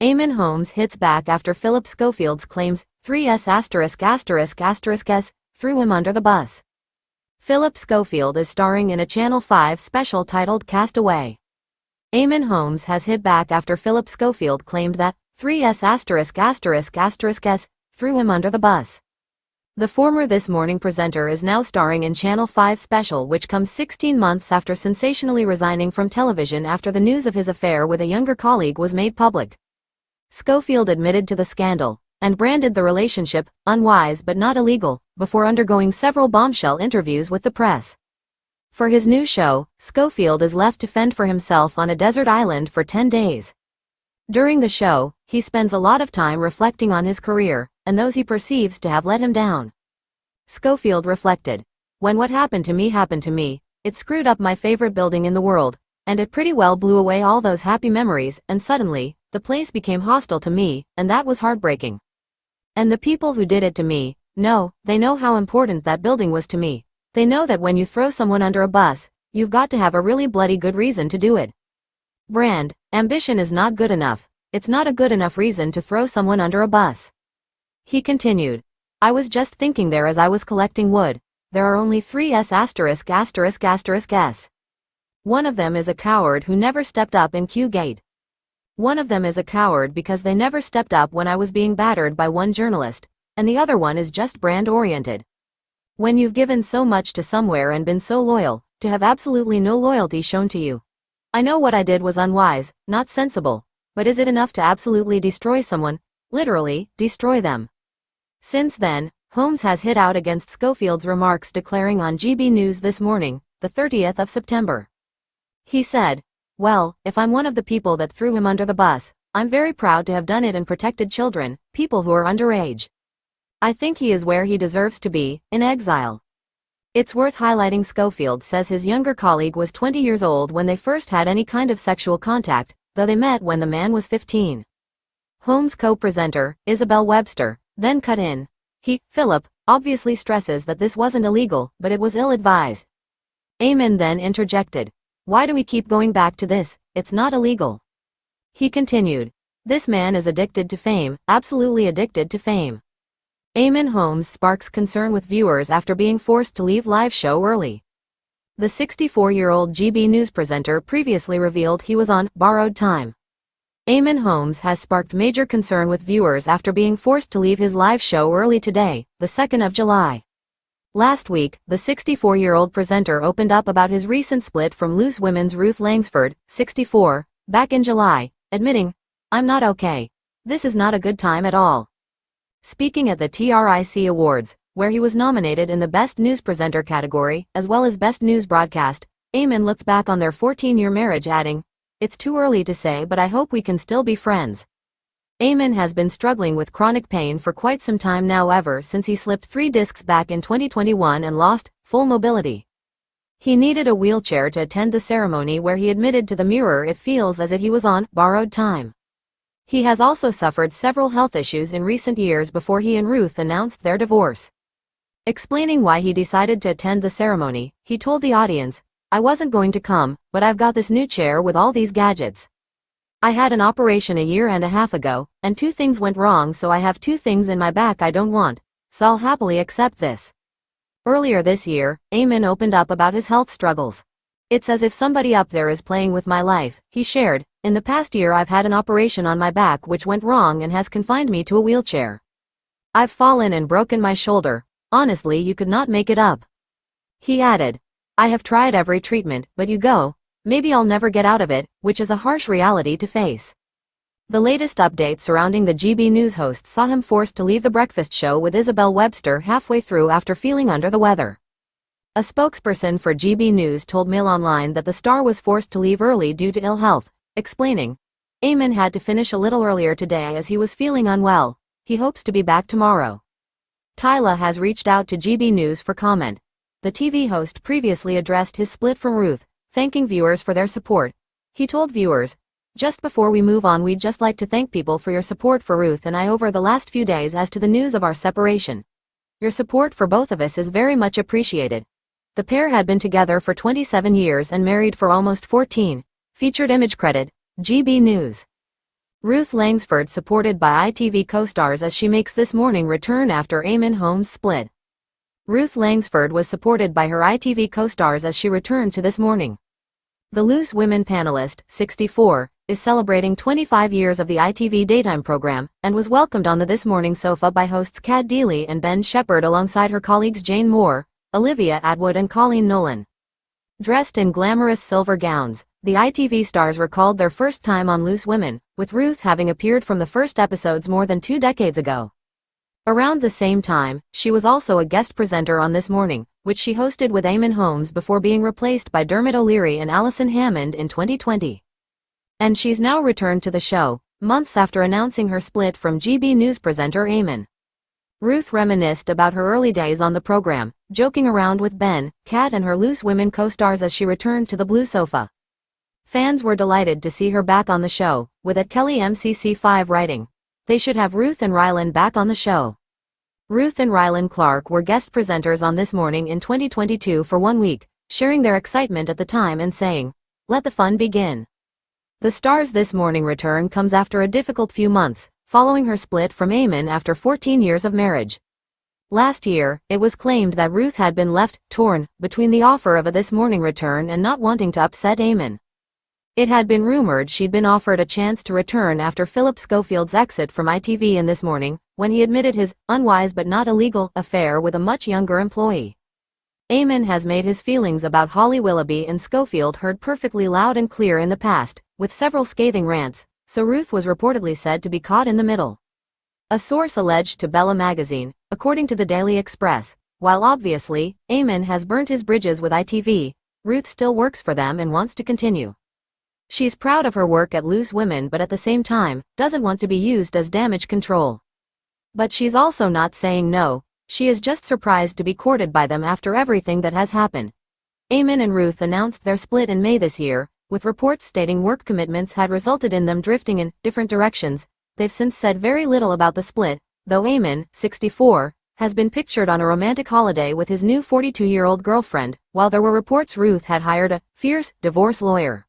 Eamonn Holmes hits back after Phillip Schofield's claims 3s******s threw him under the bus. Phillip Schofield is starring in a Channel 5 special titled Castaway. Eamonn Holmes has hit back after Phillip Schofield claimed that 3s*****s threw him under the bus. The former This Morning presenter is now starring in Channel 5 special, which comes 16 months after sensationally resigning from television after the news of his affair with a younger colleague was made public. Schofield admitted to the scandal and branded the relationship unwise but not illegal before undergoing several bombshell interviews with the press. For his new show, Schofield is left to fend for himself on a desert island for 10 days. During the show, he spends a lot of time reflecting on his career and those he perceives to have let him down. Schofield reflected, "When what happened to me, it screwed up my favorite building in the world, and it pretty well blew away all those happy memories, and suddenly, the place became hostile to me, and that was heartbreaking. And the people who did it to me, they know how important that building was to me. They know that when you throw someone under a bus, you've got to have a really bloody good reason to do it. Brand ambition is not good enough. It's not a good enough reason to throw someone under a bus." He continued, "I was just thinking there as I was collecting wood. There are only 3s*****s. One of them is a coward who never stepped up in Q-Gate. One of them is a coward because they never stepped up when I was being battered by one journalist, and the other one is just brand-oriented. When you've given so much to somewhere and been so loyal, to have absolutely no loyalty shown to you. I know what I did was unwise, not sensible, but is it enough to absolutely destroy someone, literally, destroy them?" Since then, Holmes has hit out against Schofield's remarks, declaring on GB News This Morning, the 30th of September. He said, "Well, if I'm one of the people that threw him under the bus, I'm very proud to have done it and protected children, people who are underage. I think he is where he deserves to be, in exile." It's worth highlighting Schofield says his younger colleague was 20 years old when they first had any kind of sexual contact, though they met when the man was 15. Holmes' co-presenter, Isabel Webster, then cut in. Phillip, obviously stresses that this wasn't illegal, but it was ill-advised. Eamonn then interjected, "Why do we keep going back to this? It's not illegal." He continued, "This man is addicted to fame, absolutely addicted to fame." Eamonn Holmes sparks concern with viewers after being forced to leave live show early. The 64-year-old GB News presenter previously revealed he was on borrowed time. Eamonn Holmes has sparked major concern with viewers after being forced to leave his live show early today, the 2nd of July. Last week, the 64-year-old presenter opened up about his recent split from Loose Women's Ruth Langsford, 64, back in July, admitting, "I'm not okay. This is not a good time at all." Speaking at the TRIC Awards, where he was nominated in the Best News Presenter category, as well as Best News Broadcast, Eamonn looked back on their 14-year marriage, adding, "It's too early to say, but I hope we can still be friends." Eamonn has been struggling with chronic pain for quite some time now, ever since he slipped 3 discs back in 2021 and lost full mobility. He needed a wheelchair to attend the ceremony, where he admitted to the Mirror it feels as if he was on borrowed time. He has also suffered several health issues in recent years before he and Ruth announced their divorce. Explaining why he decided to attend the ceremony, he told the audience, "I wasn't going to come, but I've got this new chair with all these gadgets. I had an operation a year and a half ago, and 2 things went wrong, so I have 2 things in my back I don't want, so I'll happily accept this." Earlier this year, Eamonn opened up about his health struggles. "It's as if somebody up there is playing with my life," he shared. "In the past year I've had an operation on my back which went wrong and has confined me to a wheelchair. I've fallen and broken my shoulder. Honestly, you could not make it up." He added, "I have tried every treatment, but maybe I'll never get out of it, which is a harsh reality to face." The latest update surrounding the GB News host saw him forced to leave the breakfast show with Isabel Webster halfway through after feeling under the weather. A spokesperson for GB News told Mail Online that the star was forced to leave early due to ill health, explaining, "Eamonn had to finish a little earlier today as he was feeling unwell. He hopes to be back tomorrow." Tyla has reached out to GB News for comment. The TV host previously addressed his split from Ruth, thanking viewers for their support. He told viewers, "Just before we move on, we'd just like to thank people for your support for Ruth and I over the last few days as to the news of our separation. Your support for both of us is very much appreciated." The pair had been together for 27 years and married for almost 14. Featured image credit, GB News. Ruth Langsford supported by ITV co-stars as she makes This Morning return after Eamonn Holmes split. Ruth Langsford was supported by her ITV co-stars as she returned to This Morning. The Loose Women panelist, 64, is celebrating 25 years of the ITV daytime program and was welcomed on the This Morning sofa by hosts Cad Deely and Ben Shepherd alongside her colleagues Jane Moore, Olivia Atwood and Colleen Nolan. Dressed in glamorous silver gowns, the ITV stars recalled their first time on Loose Women, with Ruth having appeared from the first episodes more than 2 decades ago. Around the same time, she was also a guest presenter on This Morning, which she hosted with Eamonn Holmes before being replaced by Dermot O'Leary and Alison Hammond in 2020. And she's now returned to the show, months after announcing her split from GB News presenter Eamonn. Ruth reminisced about her early days on the program, joking around with Ben, Kat and her Loose Women co-stars as she returned to the blue sofa. Fans were delighted to see her back on the show, with @Kelly MCC5 writing, "They should have Ruth and Rylan back on the show." Ruth and Rylan Clark were guest presenters on This Morning in 2022 for 1 week, sharing their excitement at the time and saying, "Let the fun begin." The star's This Morning return comes after a difficult few months, following her split from Eamonn after 14 years of marriage. Last year, it was claimed that Ruth had been left torn between the offer of a This Morning return and not wanting to upset Eamonn. It had been rumored she'd been offered a chance to return after Phillip Schofield's exit from ITV in This Morning, when he admitted his unwise but not illegal affair with a much younger employee. Eamonn has made his feelings about Holly Willoughby and Schofield heard perfectly loud and clear in the past, with several scathing rants, so Ruth was reportedly said to be caught in the middle. A source alleged to Bella magazine, according to the Daily Express, while obviously, Eamonn has burnt his bridges with ITV, Ruth still works for them and wants to continue. She's proud of her work at Loose Women but at the same time, doesn't want to be used as damage control. But she's also not saying no, she is just surprised to be courted by them after everything that has happened. Eamonn and Ruth announced their split in May this year, with reports stating work commitments had resulted in them drifting in different directions. They've since said very little about the split, though Eamonn, 64, has been pictured on a romantic holiday with his new 42-year-old girlfriend, while there were reports Ruth had hired a fierce divorce lawyer.